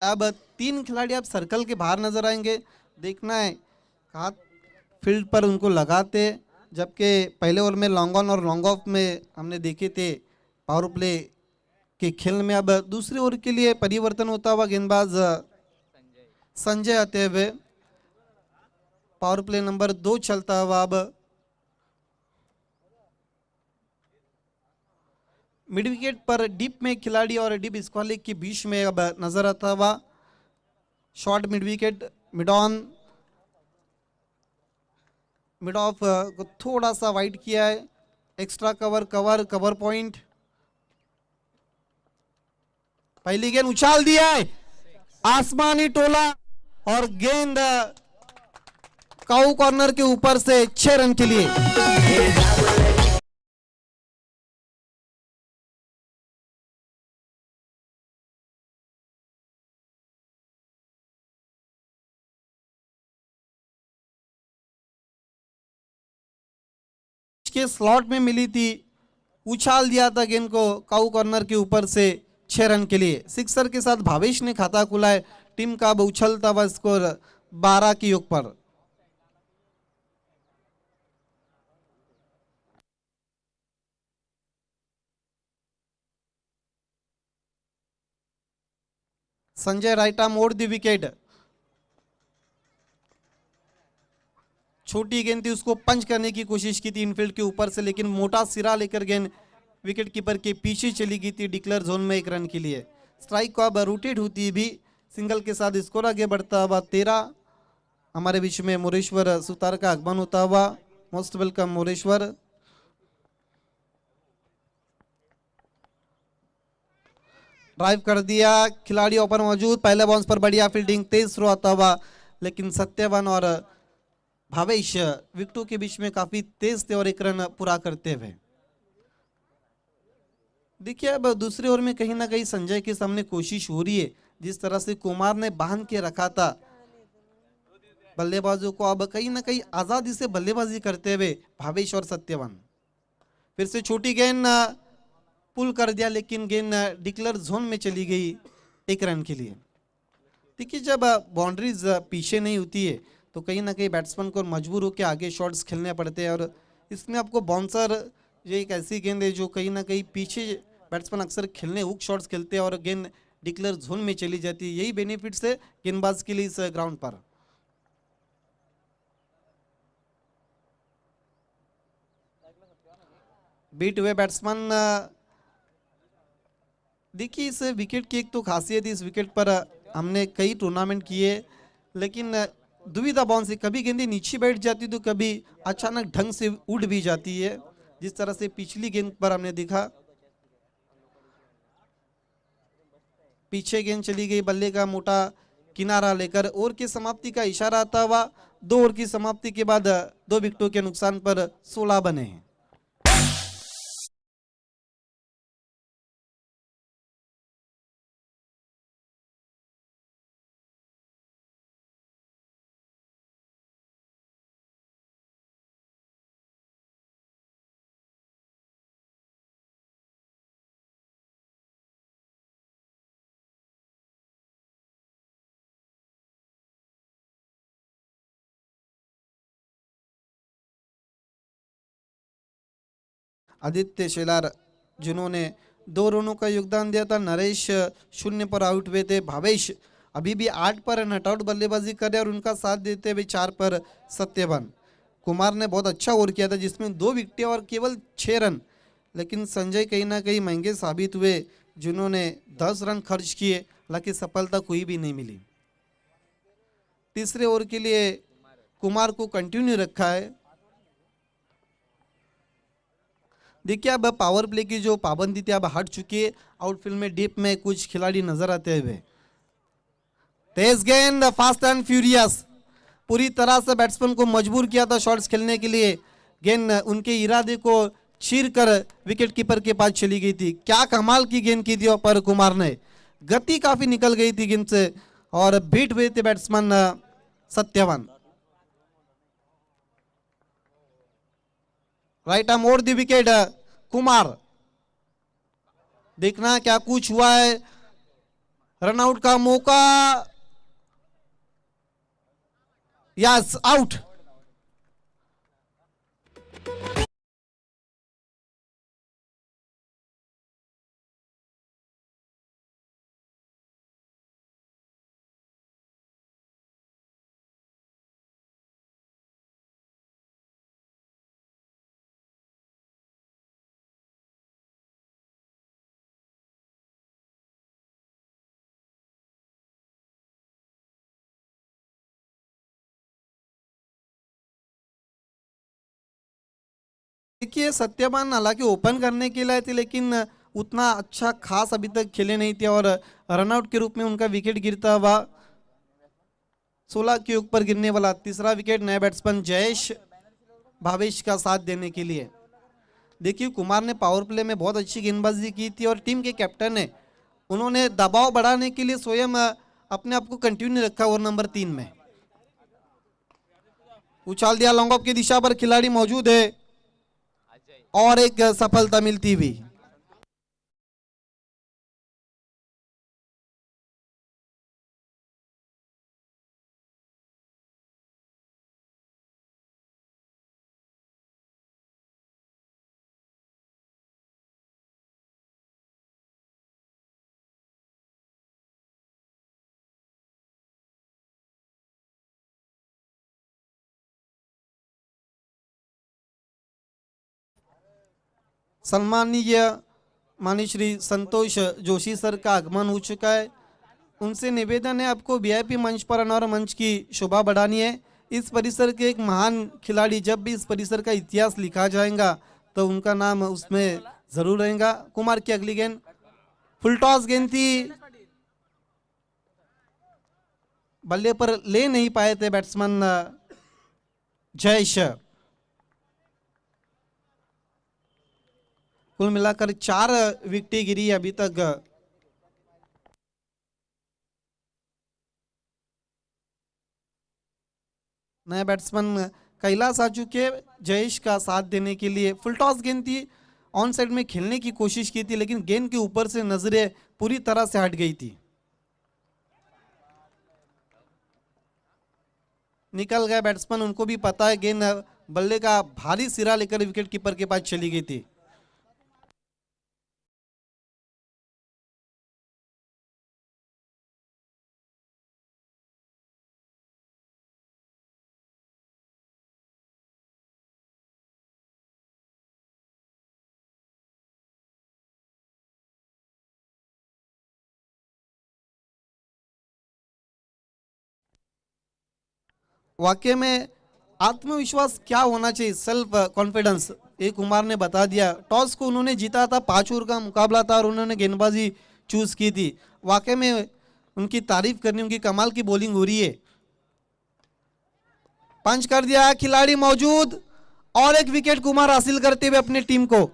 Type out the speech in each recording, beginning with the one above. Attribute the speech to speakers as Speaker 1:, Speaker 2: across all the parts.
Speaker 1: अब 3 खिलाड़ी अब सर्कल के बाहर नजर आएंगे। देखना है कहाँ फील्ड पर उनको लगाते, जबकि पहले ओवर में लॉन्ग ऑन और लॉन्ग ऑफ में हमने देखे थे पावर प्ले के खेल में। अब दूसरे ओवर के लिए परिवर्तन होता हुआ गेंदबाज संजय आते हुए, पावर प्ले नंबर 2 चलता हुआ। अब मिड विकेट पर डीप में खिलाड़ी और डीप स्क्वालिक के बीच में अब नजर आता हुआ short mid wicket, mid on mid of को थोड़ा सा वाइड किया है, extra cover cover cover point. पहली गेंद उछाल दिया है, आसमानी टोला और गेंद काऊ कॉर्नर के ऊपर से 6 रन के लिए। के स्लॉट में मिली थी, उछाल दिया था गेंद को काऊ कॉर्नर के ऊपर से 6 रन के लिए। सिक्सर के साथ भावेश ने खाता खुला है। टीम का अब उछलता हुआ स्कोर 12 के योग पर। Sanjay right arm over the wicket, छोटी गेंद थी, उसको पंच करने की कोशिश की थी इनफील्ड के ऊपर से, लेकिन मोटा सिरा लेकर गेंद विकेट कीपर के पीछे चली गई थी डिक्लेयर जोन में 1 रन के लिए। स्ट्राइक को अब रूटेड होती भी सिंगल के साथ स्कोर आगे बढ़ता हुआ 13। हमारे बीच में मोरेश्वर सुतार का आगमन होता हुआ। Most welcome Moreshwar. ड्राइव कर दिया, खिलाड़ी ओपन मौजूद, पहले बाउंस पर बढ़िया फील्डिंग, तेज थ्रो आता हुआ, लेकिन सत्यवान और भावेश विकेटों के बीच में काफी तेज थे और 1 रन पूरा करते हुए। देखिए अब दूसरे ओवर में कहीं ना कहीं संजय के सामने कोशिश हो रही है, जिस तरह से कुमार ने बांध के रखा था बल्लेबाजों को, अब कहीं ना कहीं आजादी से बल्लेबाजी करते हुए भावेश और सत्यवान। फिर से छोटी गेंद पुल कर दिया, लेकिन गेंद डिक्लेयर जोन में चली गई 1 रन के लिए। देखिए जब बाउंड्रीज पीछे नहीं होती है तो कहीं ना कहीं बैट्समैन को मजबूर होकर आगे शॉट्स खेलने पड़ते हैं, और इसमें आपको बाउंसर, ये एक ऐसी गेंद है जो कहीं ना कहीं पीछे बैट्समैन अक्सर खेलने हुक शॉट्स खेलते हैं और गेंद डिक्लेयर जोन में चली जाती है। यही बेनिफिट्स है गेंदबाज के लिए इस ग्राउंड पर। बीट हुए बैट्समैन, देखिए इस विकेट की एक तो खासियत है, इस विकेट पर हमने कई टूर्नामेंट किए, लेकिन दुविधा बाउंस से कभी गेंदें नीचे बैठ जाती तो कभी अचानक ढंग से उड़ भी जाती है, जिस तरह से पिछली गेंद पर हमने देखा। पीछे गेंद चली गई, बल्ले का मोटा किनारा लेकर ओवर की समाप्ति का इशारा आता हुआ। 2 ओवर की समाप्ति के बाद 2 विकेटों के नुकसान पर 16 बने हैं। आदित्य शेलार जिन्होंने 2 रनों का योगदान दिया था, नरेश 0 पर आउट हुए थे, भावेश अभी भी 8 पर नटआउट बल्लेबाजी कर रहे और उनका साथ देते हुए 4 पर सत्यवान। कुमार ने बहुत अच्छा ओवर किया था जिसमें 2 विकेटें और केवल 6 रन, लेकिन संजय कहीं ना कहीं महंगे साबित हुए जिन्होंने 10 रन खर्च किए, हालांकि सफलता कोई भी नहीं मिली। तीसरे ओवर के लिए कुमार को कंटिन्यू रखा है। देखिए अब पावर प्ले की जो पाबंदी थी अब हट चुकी है, आउटफील्ड में डीप में कुछ खिलाड़ी नजर आते हुए। तेज गेंद, फास्ट एंड फ्यूरियस, पूरी तरह से बैट्समैन को मजबूर किया था शॉट्स खेलने के लिए। गेंद उनके इरादे को चीर कर विकेट कीपर के पास चली गई थी। क्या कमाल की गेंद की थी पर कुमार ने, गति काफी निकल गई थी गेंद से और बीट हुए थे batsman Satyavan. Right arm over the wicket Kumar, देखना क्या कुछ हुआ है। रनआउट का मौका, यस आउट। देखिए सत्यवान हालांकि ओपन करने के लिए थे, लेकिन उतना अच्छा खास अभी तक खेले नहीं थे और रनआउट के रूप में उनका विकेट गिरता हुआ 16 के ऊपर गिरने वाला तीसरा विकेट नए बैट्समैन जयेश भावेश का साथ देने के लिए। देखिए कुमार ने पावर प्ले में बहुत अच्छी गेंदबाजी की थी और टीम के कैप्टन ने उन्होंने दबाव बढ़ाने के लिए स्वयं अपने आप को कंटिन्यू रखा ओवर नंबर 3 में। उछाल दिया लॉन्ग ऑफ की दिशा पर, खिलाड़ी मौजूद है और एक सफलता मिलती हुई। सम्मानीय माननीय श्री संतोष जोशी सर का आगमन हो चुका है। उनसे निवेदन है आपको वीआईपी मंच पर आना और मंच की शोभा बढ़ानी है। इस परिसर के एक महान खिलाड़ी, जब भी इस परिसर का इतिहास लिखा जाएगा तो उनका नाम उसमें जरूर रहेगा। कुमार की अगली गेंद, फुल टॉस गेंद थी, बल्ले पर ले नहीं पाए थे बैट्समैन जयेश। कुल मिलाकर 4 विकेटें गिरी अभी तक। नया बैट्समैन कैलाश आ चुके जयेश का साथ देने के लिए। फुल टॉस गेंद थी, ऑन साइड में खेलने की कोशिश की थी, लेकिन गेंद के ऊपर से नजरें पूरी तरह से हट गई थी। निकल गए बैट्समैन, उनको भी पता है गेंद बल्ले का भारी सिरा लेकर विकेट कीपर के पास चली गई थी। वाकई में आत्मविश्वास क्या होना चाहिए, सेल्फ कॉन्फिडेंस, ये कुमार ने बता दिया। टॉस को उन्होंने जीता था, 5 ओवर का मुकाबला था और उन्होंने गेंदबाजी चूज की थी। वाकई में उनकी तारीफ करनी, उनकी कमाल की बॉलिंग हो रही है। पंच कर दिया, खिलाड़ी मौजूद और एक विकेट कुमार हासिल करते हुए अपनी टीम को।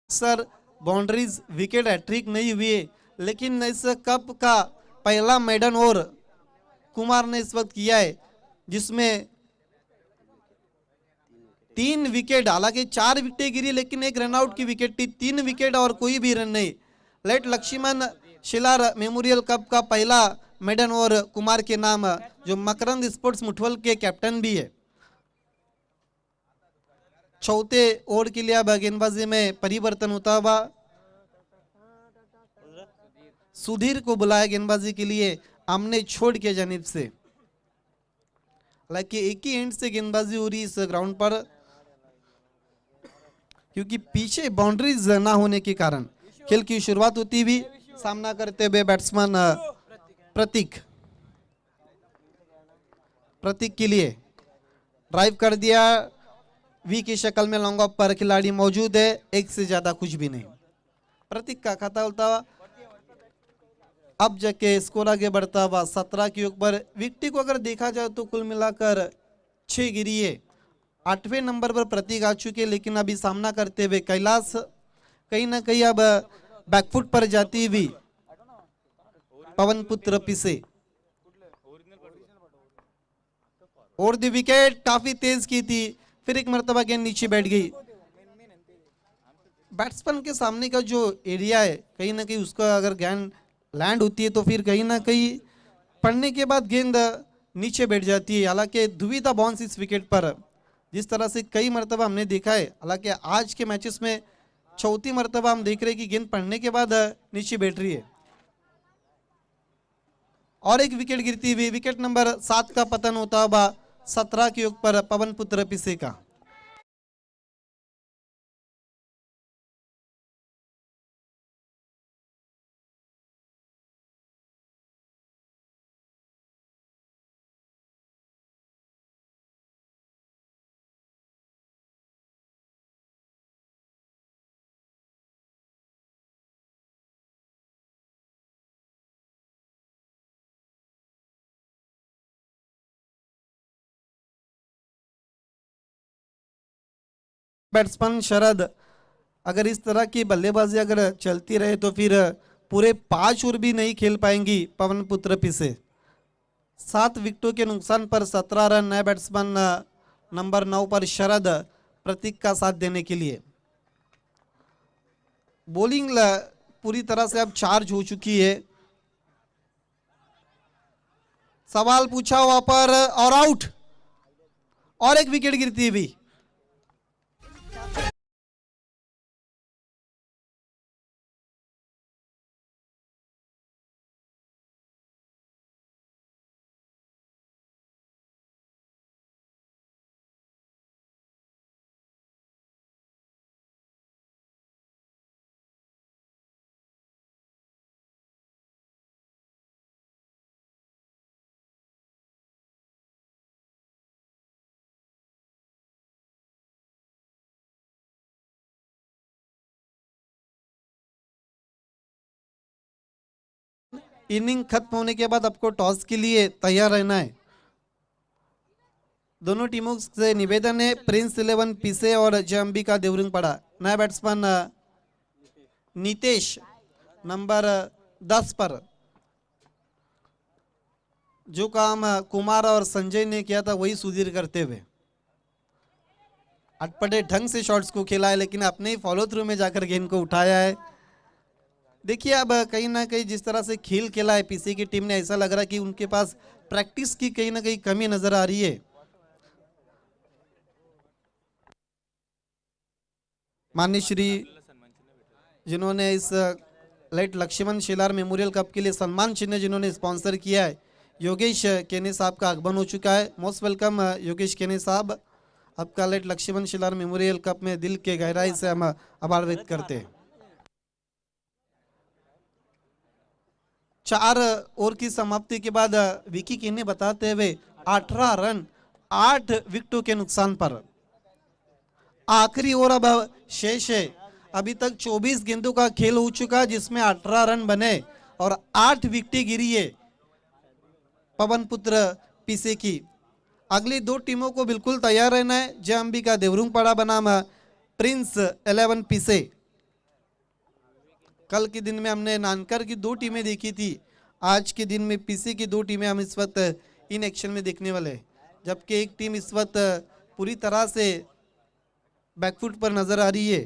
Speaker 1: सर बाउंड्रीज विकेट हैट्रिक नहीं हुई है, लेकिन इस कप का पहला मेडन ओवर कुमार ने इस वक्त किया है, जिसमें 3 विकेट, हालांकि 4 विकेटें गिरी लेकिन एक रनआउट की विकेट थी। 3 विकेट और कोई भी रन नहीं। लेट लक्ष्मण शिलार मेमोरियल कप का पहला मेडन ओवर कुमार के नाम, जो मकरंद स्पोर्ट्स मुठवल के कैप्टन भी है। चौथे ओवर के लिए अब गेंदबाजी में परिवर्तन होता हुआ सुधीर को बुलाया गेंदबाजी के लिए आमने छोड़ के जानिब से। हालांकि एक ही एंड से गेंदबाजी हो रही इस ग्राउंड पर, क्योंकि पीछे बाउंड्रीज ना होने के कारण खेल की शुरुआत होती हुई सामना करते हुए बैट्समैन प्रतीक के लिए ड्राइव कर दिया। वी की शक्ल में लॉन्ग ऑफ पर खिलाड़ी मौजूद है, एक से ज्यादा कुछ भी नहीं। प्रतीक का खाता होता हुआ अब जाके स्कोर आगे बढ़ता हुआ 17 के ऊपर। विकेट को अगर देखा जाए तो कुल मिलाकर 6 गिरी है। 8वें नंबर पर प्रतीक आ चुके, लेकिन अभी सामना करते हुए कैलाश कहीं ना कहीं अब बैकफुट पर जाती हुई पवन पुत्र पिसे। और दी विकेट काफी तेज की थी, फिर एक मरतबा गेंद नीचे बैठ गई। बैट्समैन के सामने का जो एरिया है कहीं ना कहीं उसका अगर गेंद लैंड होती है तो फिर कहीं ना कहीं पड़ने के बाद गेंद नीचे बैठ जाती है। हालांकि दुविधा बाउंस इस विकेट पर जिस तरह से कई मरतबा हमने देखा है, हालांकि आज के मैचेस में चौथी मरतबा हम देख रहे हैं कि गेंद पड़ने के बाद नीचे बैठ रही है। और एक विकेट गिरती हुई, विकेट नंबर 7 का पतन होता हुआ 17 के ऊपर पवन पुत्र पिसे का। बैट्समैन शरद, अगर इस तरह की बल्लेबाजी अगर चलती रहे तो फिर पूरे 5 ओवर भी नहीं खेल पाएंगी पवन पुत्र पिसे। 7 विकेटों के नुकसान पर 17 रन नए बैट्समैन नंबर 9 पर शरद प्रतीक का साथ देने के लिए। बॉलिंग पूरी तरह से अब चार्ज हो चुकी है। सवाल पूछा वहां पर और आउट। और एक विकेट गिरती हुई। इनिंग खत्म होने के बाद आपको टॉस के लिए तैयार रहना है। दोनों टीमों से निवेदन है, प्रिंस 11 पीसे और जय अंबिका देवरिंग पड़ा। नया बैट्समैन नीतेश नंबर 10 पर। जो काम कुमार और संजय ने किया था वही सुधीर करते हुए अटपटे ढंग से शॉट्स को खेला है, लेकिन अपने ही फॉलो थ्रू में जाकर गेंद को उठाया है। देखिए अब कहीं ना कहीं जिस तरह से खेल खेला है पीसी की टीम ने, ऐसा लग रहा है कि उनके पास प्रैक्टिस की कहीं ना कहीं कमी नजर आ रही है। माननीय श्री जिन्होंने इस लेट लक्ष्मण शिलार मेमोरियल कप के लिए सम्मान चिन्ह जिन्होंने स्पॉन्सर किया है, योगेश केने साहब का आगमन हो चुका है। मोस्ट वेलकम योगेश केने साहब, आपका लेट लक्ष्मण शिलार मेमोरियल कप में दिल के गहराई से हम आभार व्यक्त करते हैं। 4 ओवर की समाप्ति के बाद विकी केने बताते हुए 18 रन 8 विकेटों के नुकसान पर। आखिरी ओवर अब शेष है। अभी तक 24 गेंदों का खेल हो चुका है जिसमें 18 रन बने और 8 विकेटें गिरी है पवन पुत्र पीसे की। अगली 2 टीमों को बिल्कुल तैयार रहना है। जय अंबिका देवरुंग पड़ा बनाम प्रिंस 11 पीसे। कल के दिन में हमने नानकर की 2 टीमें देखी थी, आज के दिन में पीसे की 2 टीमें हम इस वक्त इन एक्शन में देखने वाले हैं, जबकि एक टीम इस वक्त पूरी तरह से बैकफुट पर नजर आ रही है।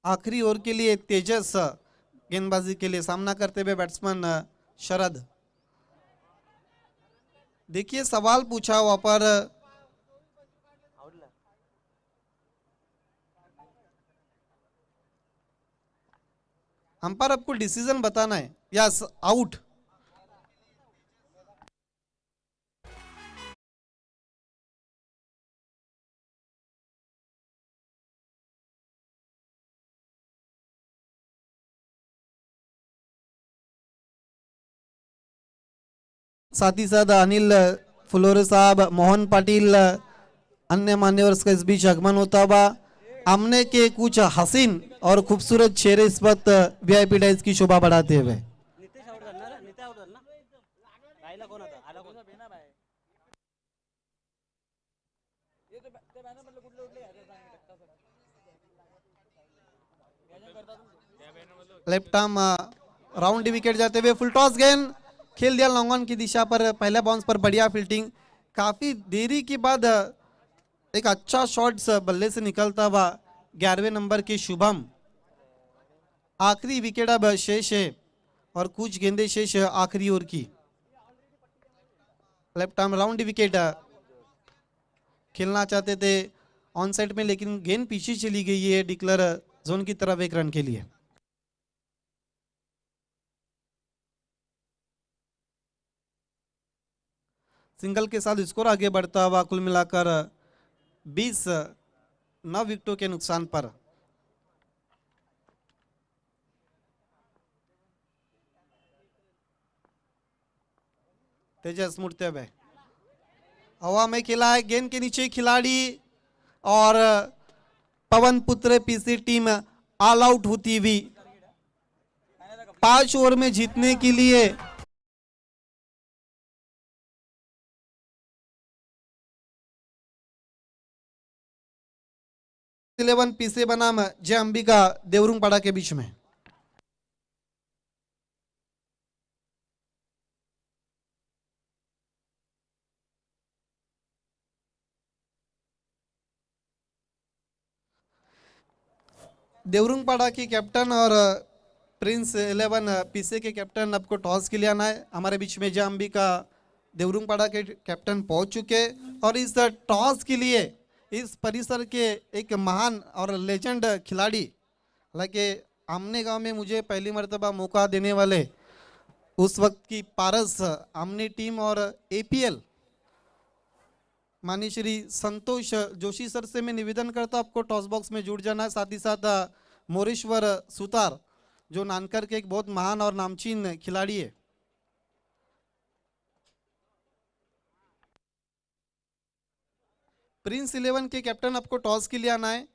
Speaker 1: आखिरी ओवर के लिए तेजस गेंदबाजी के लिए सामना करते हुए बैट्समैन शरद। देखिए सवाल पूछा वहां पर अंपायर आपको डिसीजन बताना है। Yes out. साथ ही साथ अनिल फुलोरे साहब, मोहन पाटिल, अन्य मान्यवर का इस बीच आगमन होता हुआ। आमने के कुछ हसीन और खूबसूरत चेहरे इस वक्त वीआईपी डाइस की शोभा बढ़ाते हुए। लेफ्ट आर्म राउंड विकेट जाते हुए फुल टॉस गेंद खेल दिया लॉन्ग ऑन की दिशा पर। पहला बाउंस पर बढ़िया फील्डिंग, काफी देरी के बाद एक अच्छा शॉट बल्ले से निकलता हुआ 11वें नंबर के शुभम। आखिरी विकेट अब शेष है और कुछ गेंदे शेष है आखिरी ओवर की। लेफ्ट आर्म राउंड विकेट खेलना चाहते थे ऑन साइड में, लेकिन गेंद पीछे चली गई है डिक्लेयर जोन की तरफ एक रन के लिए। सिंगल के साथ स्कोर आगे बढ़ता हुआ कुल मिलाकर 9 विकेटों के नुकसान पर। तेजस मुड़ते हुए हवा में खेला है, गेंद के नीचे खिलाड़ी और पवन पुत्र पीसी टीम ऑल आउट होती हुई 5 ओवर में जीतने के लिए इलेवन पीसे बनाम जय अंबिका देवरुंगपाड़ा के बीच में। देवरुंगपाड़ा की कैप्टन और प्रिंस 11 पीसे के कैप्टन आपको टॉस के लिए आना है। हमारे बीच में जय अंबिका देवरुंगपाड़ा के कैप्टन पहुंच चुके और इस टॉस के लिए इस परिसर के एक महान और लेजेंड खिलाड़ी, हालांकि आमने गांव में मुझे पहली मर्तबा मौका देने वाले उस वक्त की पारस आमने टीम और एपीएल माननीय श्री संतोष जोशी सर से मैं निवेदन करता हूं आपको टॉस बॉक्स में जुड़ जाना है। साथ ही साथ मोरेश्वर सुतार जो नानकर के एक बहुत महान और नामचीन खिलाड़ी है। प्रिंस 11 के कैप्टन आपको टॉस के लिए आना है।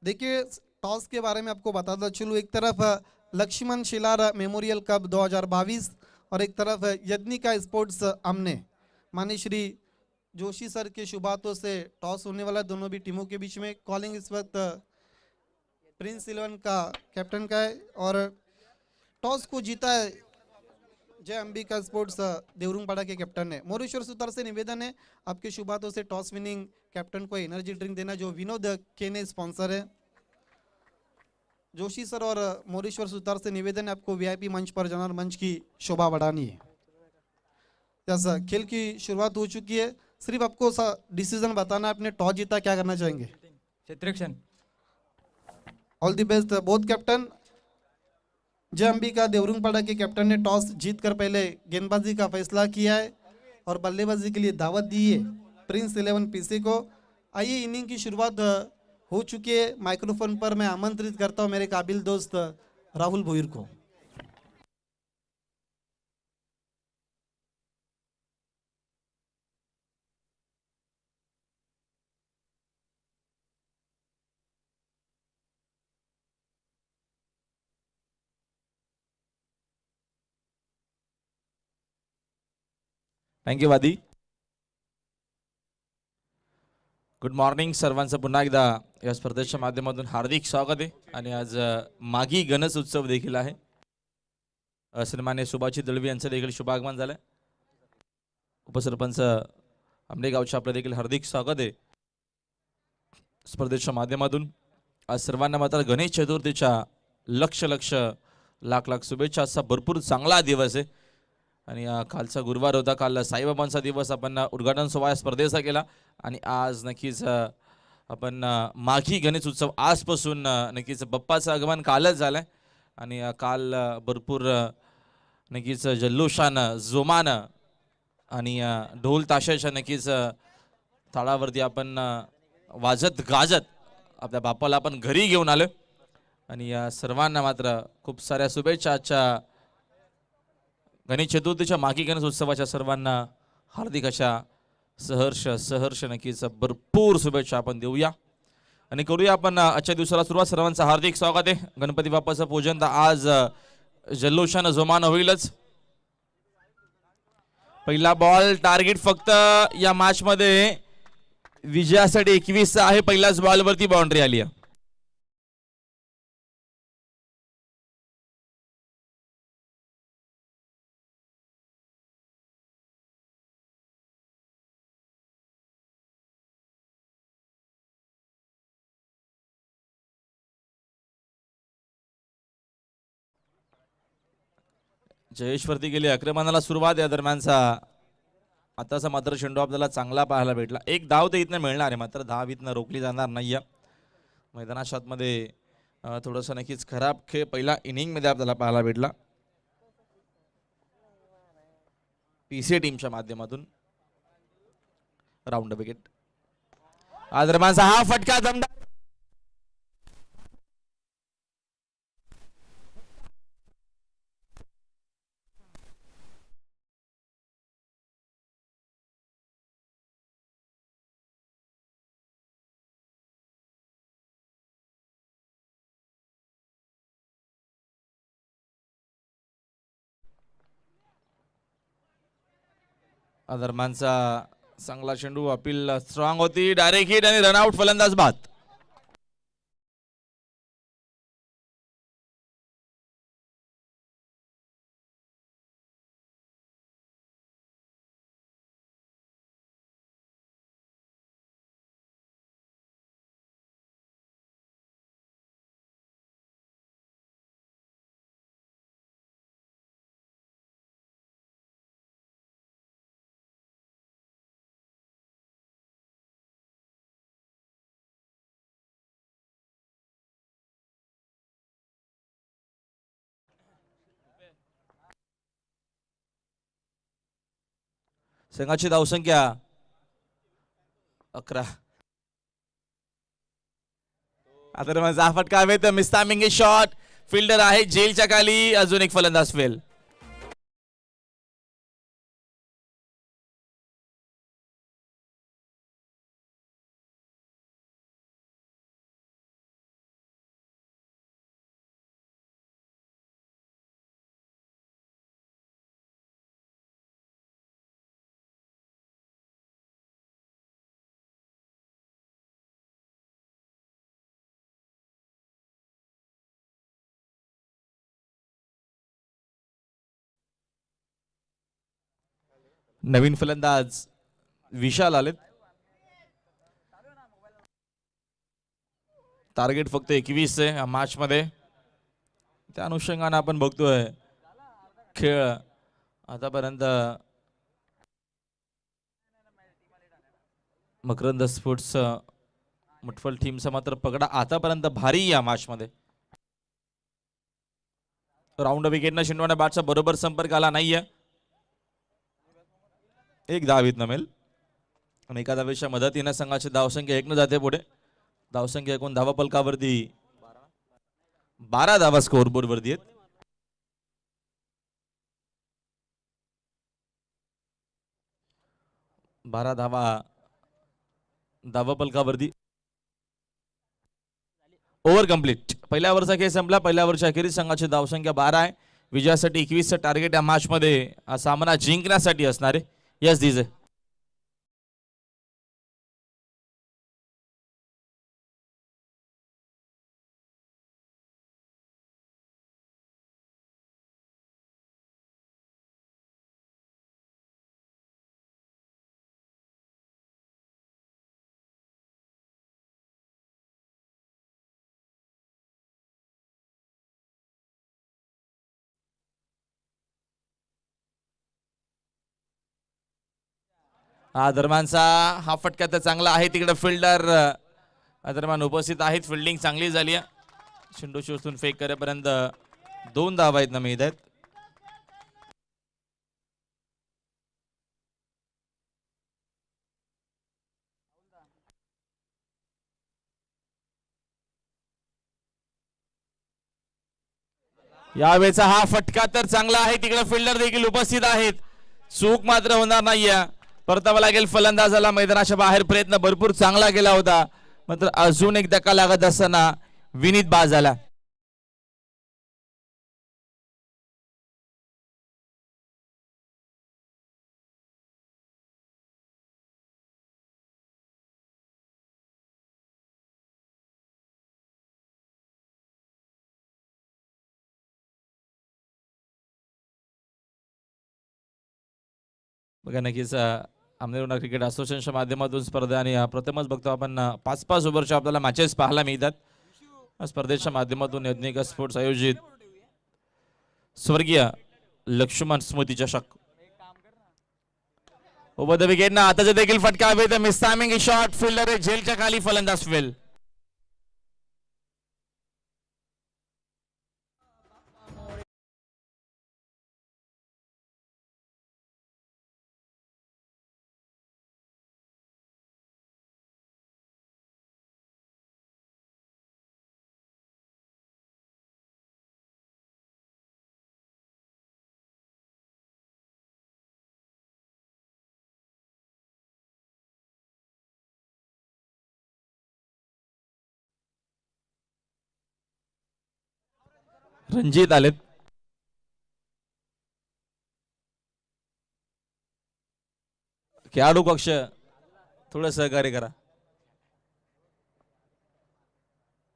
Speaker 1: देखिए टॉस के बारे में आपको बताता चलूं, एक तरफ लक्ष्मण शिलार मेमोरियल कप 2022 और एक तरफ यज्ञिका स्पोर्ट्स आमने। माननीय श्री जोशी सर के शुभ हाथों से टॉस होने वाला दोनों भी टीमों के बीच में। कॉलिंग इस वक्त प्रिंस 11 का कैप्टन का है और टॉस को जीता है जय अंबिका स्पोर्ट्स देवरुंगपाड़ा के कैप्टन है। मोरेश्वर सुतार से निवेदन है आपके शुभ हाथों से टॉस विनिंग कैप्टन को एनर्जी ड्रिंक देना जो विनोद केने स्पॉन्सर है। जोशी सर और मोरेश्वर सुतार से निवेदन है आपको वीआईपी मंच पर जाना और मंच की शोभा बढ़ानी है। जैसा खेल की शुरुआत हो चुकी है, सिर्फ आपको डिसीजन बताना है, आपने टॉस जीता क्या करना चाहेंगे? All the best both captain. जय अंबिका देवरुंगपाड़ा के कैप्टन ने टॉस जीतकर पहले गेंदबाजी का फैसला किया है और बल्लेबाजी के लिए दावत दी है प्रिंस 11 पीसी को। आइए इनिंग की शुरुआत हो चुकी है। माइक्रोफोन पर मैं आमंत्रित करता हूं मेरे काबिल दोस्त राहुल भोईर को।
Speaker 2: थँक्यू वादी। गुड मॉर्निंग सर्वांचं पुन्हा एकदा या स्पर्धेच्या माध्यमातून हार्दिक स्वागत आहे। आणि आज मागी गणेश उत्सव देखील आहे। सन्मान्य सुभाषी दळवी यांचं देखील शुभागमन झालं। उपसरपंच आमने गावच्या आपलं देखील हार्दिक स्वागत आहे स्पर्धेच्या माध्यमातून। आज सर्वांना मात्र गणेश चतुर्थीच्या लक्ष लाख लाख शुभेच्छा। असा भरपूर चांगला दिवस आहे आणि कालचा गुरुवार होता, काल साईबाबांचा दिवस आपण उद्घाटन सोहळा स्पर्धेचा केला आणि आज नक्कीच आपण माघी गणेश उत्सव आजपासून नक्कीच बाप्पाचं आगमन कालच झालंय आणि काल भरपूर नक्कीच जल्लोषानं जोमानं आणि ढोल ताशाच्या नक्कीच थाळावरती आपण वाजत गाजत आपल्या बाप्पाला आपण घरी घेऊन आलो. आणि या सर्वांना मात्र खूप साऱ्या शुभेच्छा. आजच्या गणेश चतुर्थीच्या मागी गणेश उत्सवाच्या सर्वांना हार्दिक अशा सहर्ष नक्कीच भरपूर शुभेच्छा आपण देऊया. आणि करूया आपण आजच्या दिवसाला सुरुवात. सर्वांचं हार्दिक स्वागत आहे. गणपती बाप्पाचं पूजन तर आज जल्लोषानं जोमानं होईलच. पहिला बॉल टार्गेट फक्त या मॅच मध्ये विजयासाठी 21 आहे. पहिल्याच बॉल वरती बाउंड्री आली आहे. जयेश वरती गेली आक्रमणाला सुरुवात. या दरम्यानचा आताचा मात्र चेंडू आपल्याला चांगला पाहायला भेटला. एक धाव तर इथनं मिळणार आहे, मात्र धाव इथनं रोखली जाणार नाहीये. मैदानाच्या आतमध्ये थोडंसं नक्कीच खराब खेळ पहिला इनिंग मध्ये आपल्याला पाहायला भेटला पीसीए टीमच्या माध्यमातून. Round wicket. या दरम्यानचा हा फटका दमदार. दरम्यानचा चांगला चेंडू. अपील स्ट्रॉंग होती. डायरेक्ट हिट आणि रनआउट. फलंदाज बाद. संघाची धावसंख्या 11. आता माझा फटका हवे तर मिस्तामिंग शॉट. फिल्डर आहे जेलच्या खाली. अजून एक फलंदाज फेल. नवीन फलंदाज विशाल आलेत. टार्गेट फक्त 21 आहे या मॅच मध्ये. त्या अनुषंगाने आपण बघतोय खेळ आतापर्यंत मकरंद स्पोर्ट्स मुठफल टीमचा मात्र पगडा आतापर्यंत भारी या मॅच मध्ये. राऊंड विकेटनं शिंदवाना बॅटचा बरोबर संपर्क आला नाहीये. एक धाव इथनं मिळेल आणि एका धावेच्या मदतीने संघाची धावसंख्या 1 न जाते पुढे. धावसंख्या एकूण धावा पलकावरती 12 धावा स्कोर बोर्ड वरती आहेत. बारा धावा पलकावरती. Over complete. पहिल्या ओव्हरचा खेळ संपला. पहिल्या ओव्हरच्या अखेरीस संघाची धावसंख्या 12 आहे. विजयासाठी 21चं टार्गेट या मॅच मध्ये. हा सामना जिंकण्यासाठी असणार आहे. Yes DJ. दरम्यानचा हा फटका तर चांगला आहे. तिकडे फिल्डर दरम्यान उपस्थित आहेत. फिल्डिंग चांगली झाली आहे. चेंडू शोधून फेक करेपर्यंत 2 धावा आहेत ना मिळत आहेत. यावेळेचा हा फटका तर चांगला आहे, तिकडे फिल्डर देखील उपस्थित आहेत, चूक मात्र होणार नाहीये. परतावा लागेल फलंदाजाला. मैदानाच्या बाहेर प्रयत्न भरपूर चांगला केला होता, मात्र अजून एक धक्का लागत असताना विनीत बाद झाला. बघा नक्कीच अमनेर क्रिकेट असोसिएशनच्या माध्यमातून स्पर्धा आणि प्रथमच बघतो आपण 5-5 ओव्हरच्या आपल्याला मॅचेस पाहायला मिळतात. स्पर्धेच्या माध्यमातून यज्ञिका स्पोर्ट्स आयोजित स्वर्गीय लक्ष्मण स्मृती चषक. ओव्हर द विकेट ना आताचे देखील फटका हवे तर मिस टायमिंग शॉट, फिल्डर झेलच्या खाली, फलंदाज फेल. रणजित आलेत. खेळाडू कक्ष थोडं सहकार्य करा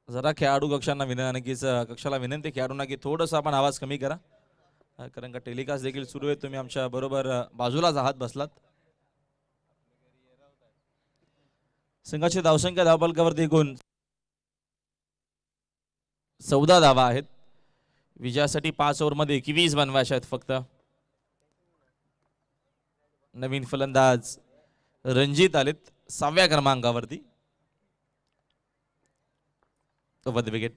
Speaker 2: जरा. खेळाडू कक्षांना नक्कीच कक्षाला विनंती खेळाडूंना की थोडंसं आपण आवाज कमी करा, कारण का टेलिकास्ट देखील सुरू आहे. तुम्ही आमच्या बरोबर बाजूलाच आहात बसलात. संघाची धावसंख्या धावफलकावरती एकूण 14 धावा आहेत. विजयासाठी 5 ओव्हरमध्ये 21 बनवायच्या आहेत फक्त. नवीन फलंदाज रणजित आलेत 6व्या क्रमांकावरती. Over the wicket.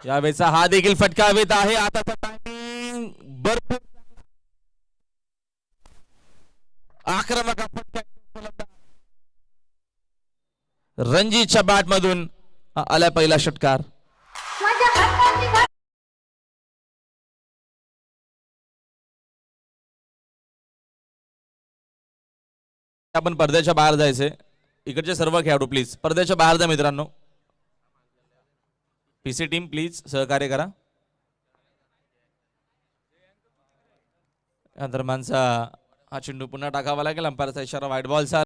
Speaker 2: यावेळेचा हा देखील फटका हवेत आहे. आता टायमिंग भरपूर आक्रमक फटका रणजितच्या बॅट मधून आला पहिला षटकार. आपण पडद्याच्या बाहेर जायचे. इकडचे सर्व खेळाडू प्लीज पडद्याच्या बाहेर जा मित्रांनो. पीसी टीम प्लीज सहकार्य करा. या दरम्यानचा हा चेंडू पुन्हा टाकावा लागेल. अंपायरचा इशारा व्हाईट बॉलचा.